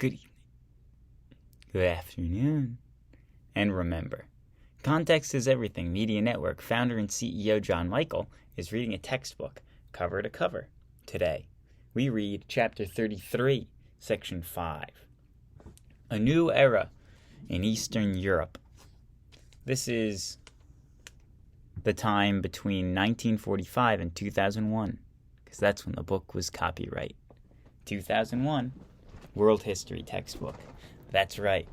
Good evening. Good afternoon. And remember, context is everything. Media Network founder and CEO John Michael is reading a textbook cover to cover. Today, we read Chapter 33, Section 5. A New Era in Eastern Europe. This is the time between 1945 and 2001, because that's when the book was copyright. 2001, World History textbook. That's right.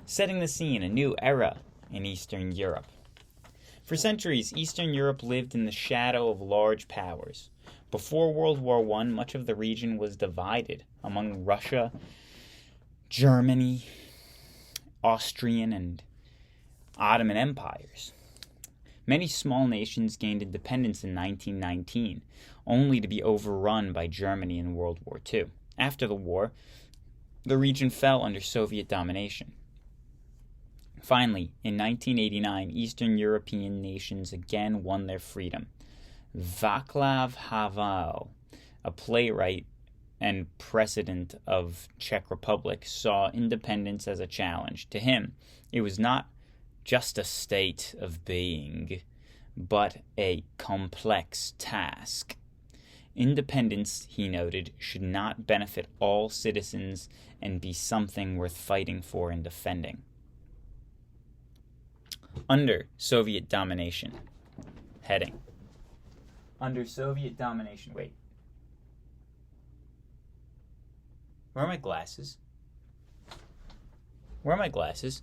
Setting the scene, a new era in Eastern Europe. For centuries, Eastern Europe lived in the shadow of large powers. Before World War I, much of the region was divided among Russia, Germany, Austrian, and Ottoman empires. Many small nations gained independence in 1919, only to be overrun by Germany in World War II. After the war, the region fell under Soviet domination. Finally, in 1989, Eastern European nations again won their freedom. Václav Havel, a playwright and president of Czech Republic, saw independence as a challenge. To him, it was not just a state of being, but a complex task. Independence, he noted, should not benefit all citizens and be something worth fighting for and defending. Under Soviet domination. Heading. Under Soviet domination. Wait. Where are my glasses? Where are my glasses?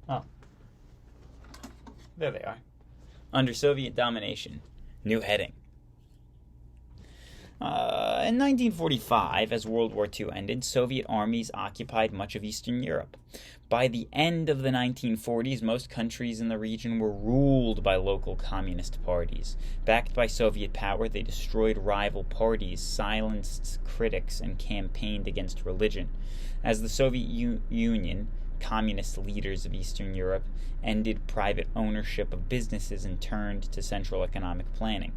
Oh. There they are. Under Soviet domination. New heading. In 1945, as World War II ended, Soviet armies occupied much of Eastern Europe. By the end of the 1940s, most countries in the region were ruled by local communist parties. Backed by Soviet power, they destroyed rival parties, silenced critics, and campaigned against religion. As the Soviet Union, communist leaders of Eastern Europe ended private ownership of businesses and turned to central economic planning.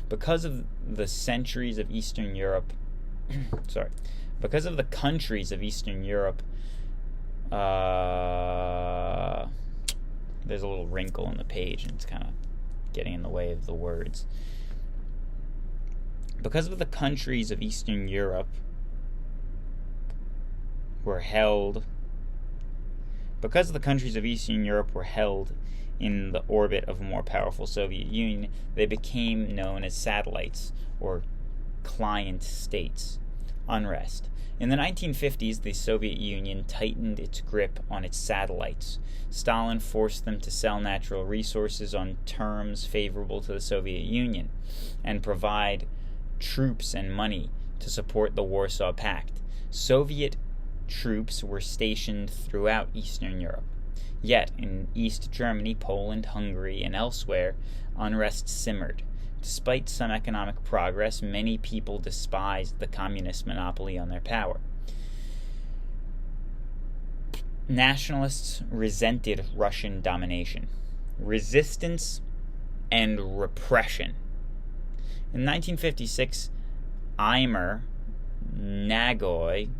Because of the countries of Eastern Europe, there's a little wrinkle in the page and it's kind of getting in the way of the words. Because of the countries of Eastern Europe were held in the orbit of a more powerful Soviet Union, they became known as satellites, or client states. Unrest. In the 1950s, the Soviet Union tightened its grip on its satellites. Stalin forced them to sell natural resources on terms favorable to the Soviet Union, and provide troops and money to support the Warsaw Pact. Soviet troops were stationed throughout Eastern Europe. Yet, in East Germany, Poland, Hungary, and elsewhere, unrest simmered. Despite some economic progress, many people despised the communist monopoly on their power. Nationalists resented Russian domination, resistance, and repression. In 1956, Eimer Nagy,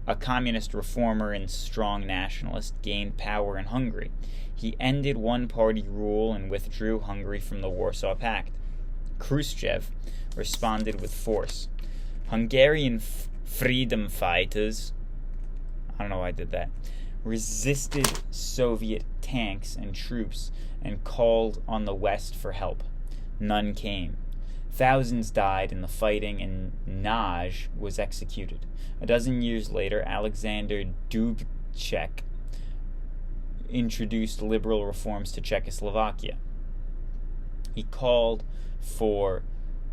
a communist reformer and strong nationalist, gained power in Hungary. He ended one-party rule and withdrew Hungary from the Warsaw Pact. Khrushchev responded with force. Hungarian freedom fighters, I don't know why I did that, resisted Soviet tanks and troops and called on the West for help. None came. Thousands died in the fighting, and Nagy was executed. A dozen years later, Alexander Dubček introduced liberal reforms to Czechoslovakia. He called for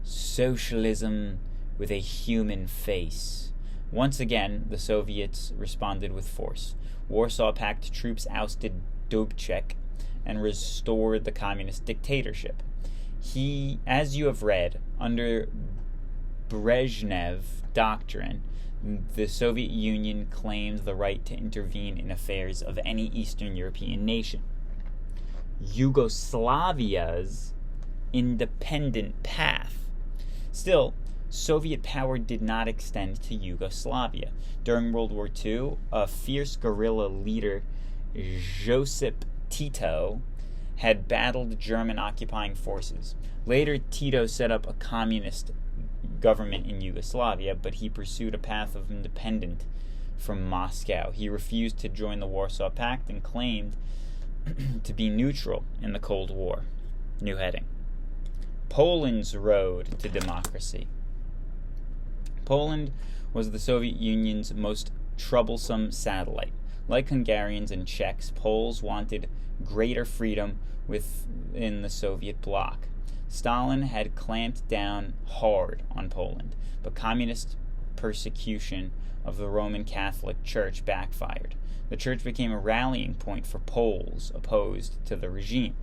socialism with a human face. Once again, the Soviets responded with force. Warsaw Pact troops ousted Dubček and restored the communist dictatorship. He, as you have read, under Brezhnev doctrine, the Soviet Union claimed the right to intervene in affairs of any Eastern European nation. Yugoslavia's independent path. Still, Soviet power did not extend to Yugoslavia. During World War II, a fierce guerrilla leader, Josip Tito, had battled German occupying forces. Later, Tito set up a communist government in Yugoslavia, but he pursued a path of independence from Moscow. He refused to join the Warsaw Pact and claimed to be neutral in the Cold War. New heading: Poland's road to democracy. Poland was the Soviet Union's most troublesome satellite. Like Hungarians and Czechs, Poles wanted greater freedom within the Soviet bloc. Stalin had clamped down hard on Poland, but communist persecution of the Roman Catholic Church backfired. The church became a rallying point for Poles opposed to the regime.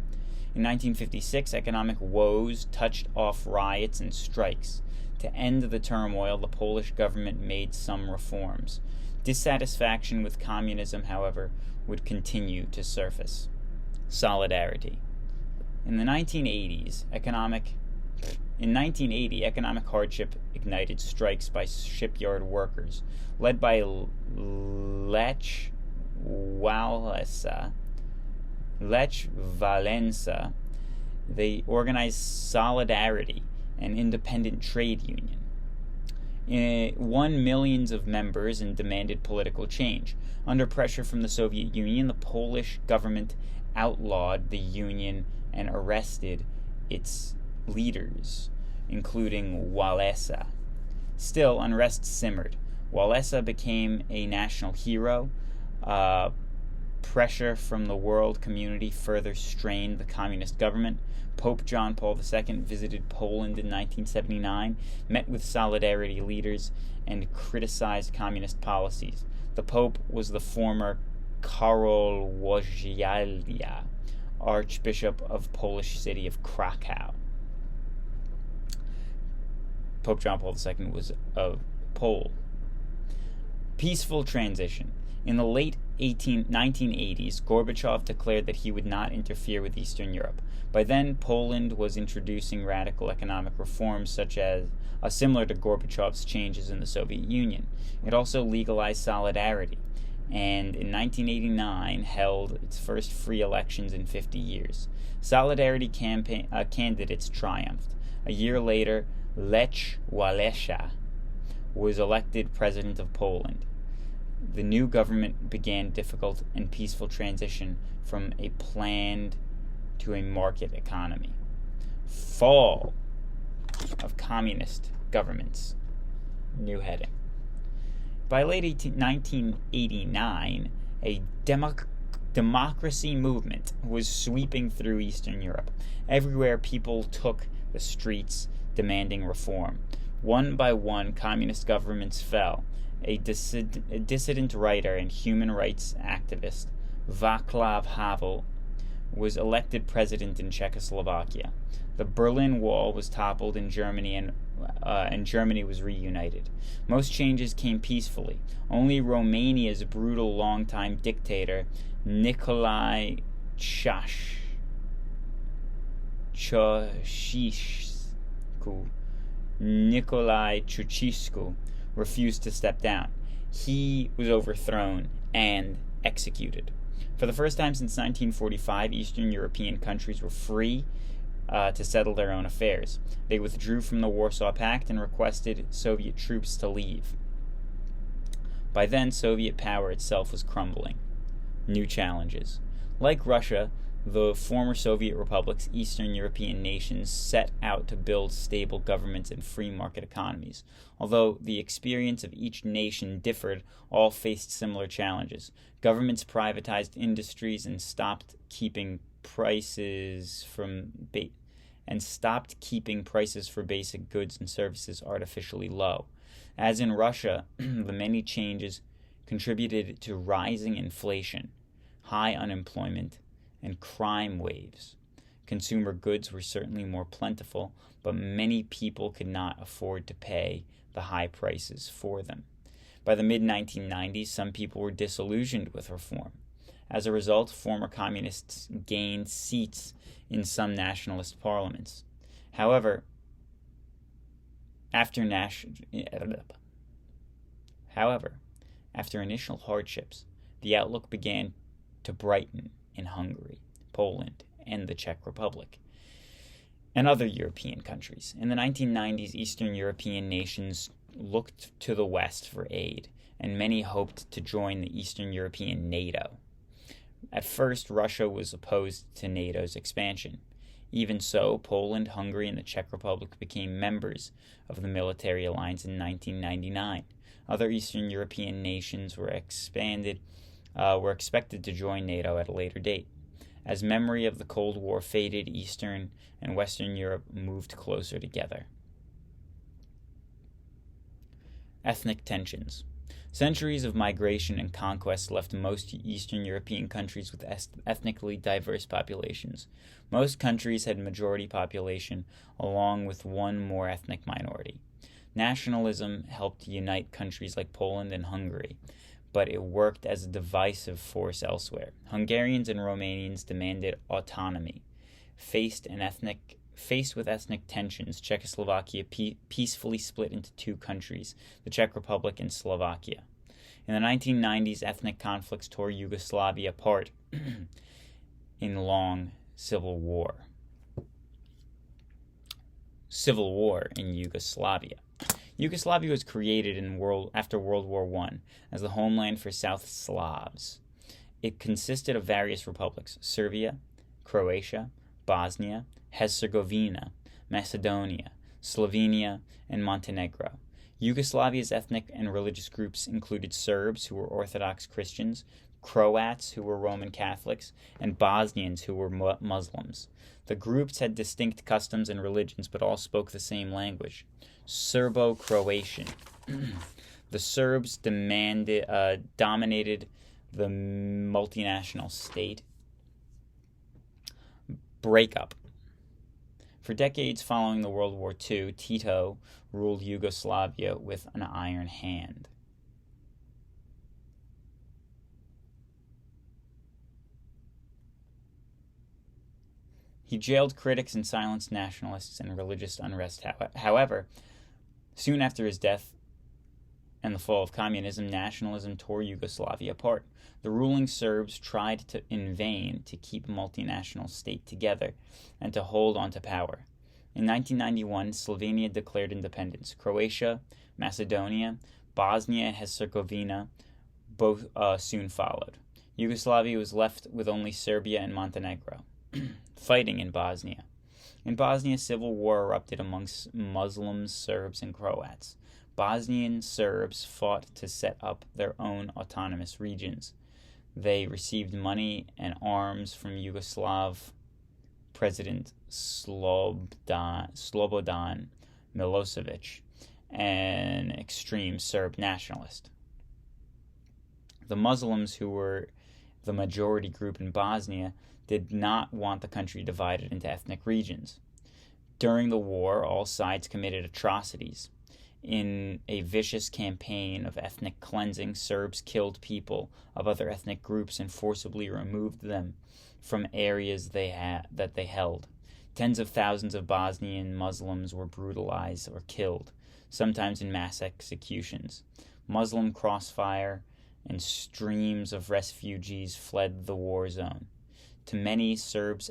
In 1956, economic woes touched off riots and strikes. To end the turmoil, the Polish government made some reforms. Dissatisfaction with communism, however, would continue to surface. Solidarity. In 1980, economic hardship ignited strikes by shipyard workers. Led by Lech Walesa, they organized Solidarity, an independent trade union. It won millions of members and demanded political change. Under pressure from the Soviet Union, the Polish government outlawed the union and arrested its leaders, including Walesa. Still, unrest simmered. Walesa became a national hero. Pressure from the world community further strained the communist government. Pope John Paul II visited Poland in 1979, met with Solidarity leaders, and criticized communist policies. The Pope was the former Karol Wojtyła, Archbishop of Polish city of Krakow. Pope John Paul II was a Pole. Peaceful transition. In the late 1980s, Gorbachev declared that he would not interfere with Eastern Europe. By then, Poland was introducing radical economic reforms similar to Gorbachev's changes in the Soviet Union. It also legalized Solidarity, and in 1989 held its first free elections in 50 years. Solidarity candidates triumphed. A year later, Lech Walesa was elected president of Poland. The new government began difficult and peaceful transition from a planned to a market economy. Fall of communist governments. New heading. By late 1989, a democracy movement was sweeping through Eastern Europe. Everywhere, people took the streets demanding reform. One by one, communist governments fell. A dissident writer and human rights activist, Václav Havel, was elected president in Czechoslovakia. The Berlin Wall was toppled in Germany, and Germany was reunited. Most changes came peacefully. Only Romania's brutal longtime dictator, Nicolae Ceausescu refused to step down. He was overthrown and executed. For the first time since 1945, Eastern European countries were free to settle their own affairs. They withdrew from the Warsaw Pact and requested Soviet troops to leave. By then, Soviet power itself was crumbling. New challenges. Like Russia, the former Soviet republics, Eastern European nations set out to build stable governments and free market economies. Although the experience of each nation differed, all faced similar challenges. Governments privatized industries and stopped keeping prices for basic goods and services artificially low. As in Russia, the many changes contributed to rising inflation, high unemployment, and crime waves. Consumer goods were certainly more plentiful, but many people could not afford to pay the high prices for them. By the mid-1990s, some people were disillusioned with reform. As a result, former communists gained seats in some nationalist parliaments. However, after initial hardships, the outlook began to brighten in Hungary, Poland, and the Czech Republic, and other European countries. In the 1990s, Eastern European nations looked to the West for aid, and many hoped to join the Eastern European NATO. At first, Russia was opposed to NATO's expansion. Even so, Poland, Hungary, and the Czech Republic became members of the military alliance in 1999. Other Eastern European nations were expected to join NATO at a later date. As memory of the Cold War faded, Eastern and Western Europe moved closer together. Ethnic tensions. Centuries of migration and conquest left most Eastern European countries with ethnically diverse populations. Most countries had majority population along with one more ethnic minority. Nationalism helped unite countries like Poland and Hungary, but it worked as a divisive force elsewhere. Hungarians and Romanians demanded autonomy. Faced with ethnic tensions, Czechoslovakia peacefully split into two countries, the Czech Republic and Slovakia. In the 1990s, ethnic conflicts tore Yugoslavia apart in long civil war. Civil war in Yugoslavia. Yugoslavia was created after World War I as the homeland for South Slavs. It consisted of various republics: Serbia, Croatia, Bosnia, Herzegovina, Macedonia, Slovenia, and Montenegro. Yugoslavia's ethnic and religious groups included Serbs, who were Orthodox Christians, Croats, who were Roman Catholics, and Bosnians, who were Muslims. The groups had distinct customs and religions, but all spoke the same language: Serbo-Croatian. The Serbs dominated the multinational state. Breakup. For decades following the World War II, Tito ruled Yugoslavia with an iron hand. He jailed critics and silenced nationalists and religious unrest. However, soon after his death and the fall of communism, nationalism tore Yugoslavia apart. The ruling Serbs tried in vain to keep a multinational state together and to hold on to power. In 1991, Slovenia declared independence. Croatia, Macedonia, Bosnia and Herzegovina both soon followed. Yugoslavia was left with only Serbia and Montenegro. Fighting in Bosnia. In Bosnia, civil war erupted amongst Muslims, Serbs, and Croats. Bosnian Serbs fought to set up their own autonomous regions. They received money and arms from Yugoslav President Slobodan Milosevic, an extreme Serb nationalist. The Muslims, who were the majority group in Bosnia, did not want the country divided into ethnic regions. During the war, all sides committed atrocities. In a vicious campaign of ethnic cleansing, Serbs killed people of other ethnic groups and forcibly removed them from areas that they held. Tens of thousands of Bosnian Muslims were brutalized or killed, sometimes in mass executions. Muslim crossfire and streams of refugees fled the war zone. To many Serb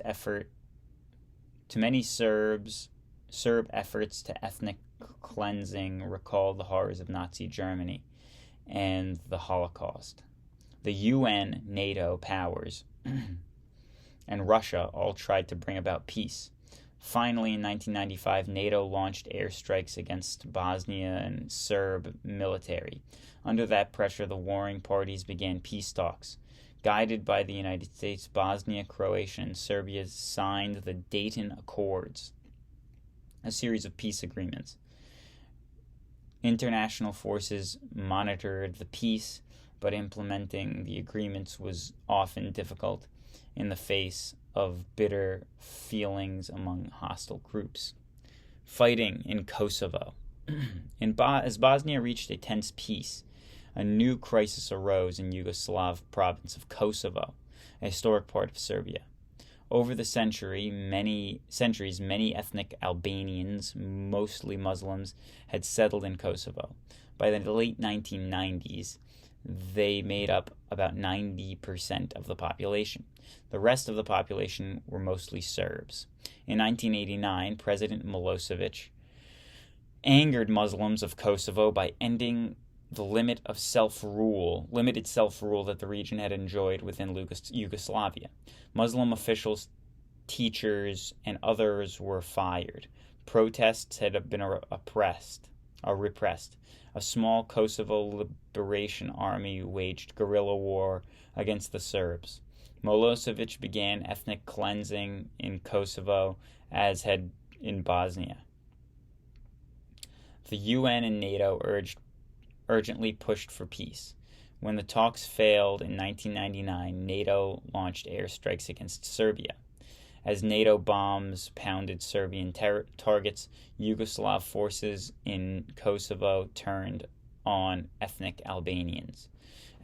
efforts to ethnic cleansing recalled the horrors of Nazi Germany and the Holocaust. The UN, NATO powers, and Russia all tried to bring about peace. Finally, in 1995, NATO launched airstrikes against Bosnia and Serb military. Under that pressure, the warring parties began peace talks. Guided by the United States, Bosnia, Croatia, and Serbia signed the Dayton Accords, a series of peace agreements. International forces monitored the peace, but implementing the agreements was often difficult in the face of bitter feelings among hostile groups. Fighting in Kosovo. As Bosnia reached a tense peace, a new crisis arose in Yugoslav province of Kosovo, a historic part of Serbia. Over the centuries, many ethnic Albanians, mostly Muslims, had settled in Kosovo. By the late 1990s, they made up about 90% of the population. The rest of the population were mostly Serbs. In 1989, President Milosevic angered Muslims of Kosovo by ending the limited self-rule that the region had enjoyed within Yugoslavia. Muslim officials, teachers, and others were fired. Protests had been repressed. A small Kosovo Liberation Army waged guerrilla war against the Serbs. Milosevic began ethnic cleansing in Kosovo, as had in Bosnia. The UN and NATO urgently pushed for peace. When the talks failed in 1999, NATO launched airstrikes against Serbia. As NATO bombs pounded Serbian targets, Yugoslav forces in Kosovo turned on ethnic Albanians.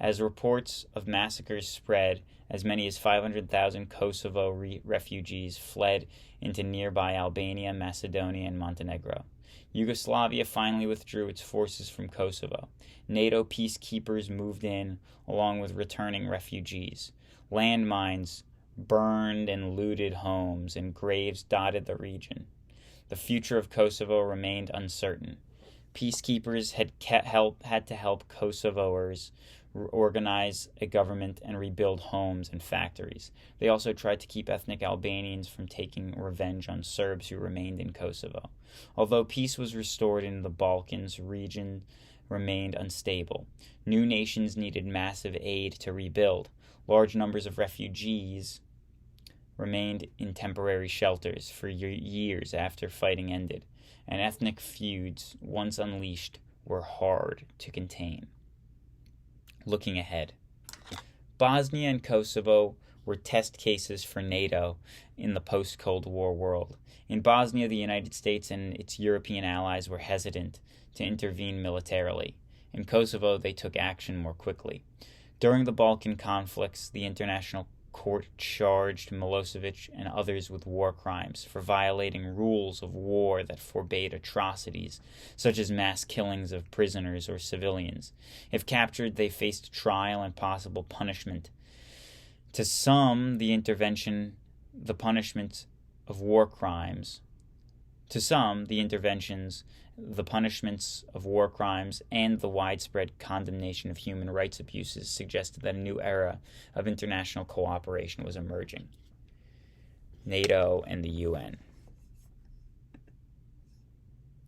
As reports of massacres spread, as many as 500,000 Kosovo refugees fled into nearby Albania, Macedonia, and Montenegro. Yugoslavia finally withdrew its forces from Kosovo. NATO peacekeepers moved in, along with returning refugees. Landmines burned and looted homes, and graves dotted the region. The future of Kosovo remained uncertain. Peacekeepers had to help Kosovoers organize a government and rebuild homes and factories. They also tried to keep ethnic Albanians from taking revenge on Serbs who remained in Kosovo. Although peace was restored in the Balkans, region remained unstable. New nations needed massive aid to rebuild. Large numbers of refugees remained in temporary shelters for years after fighting ended, and ethnic feuds, once unleashed, were hard to contain. Looking ahead, Bosnia and Kosovo were test cases for NATO in the post-Cold War world. In Bosnia, the United States and its European allies were hesitant to intervene militarily. In Kosovo, they took action more quickly. During the Balkan conflicts, the International Court charged Milosevic and others with war crimes for violating rules of war that forbade atrocities, such as mass killings of prisoners or civilians. If captured, they faced trial and possible punishment. To some, the punishments of war crimes and the widespread condemnation of human rights abuses suggested that a new era of international cooperation was emerging. NATO and the UN.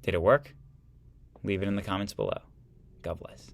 Did it work? Leave it in the comments below. God bless.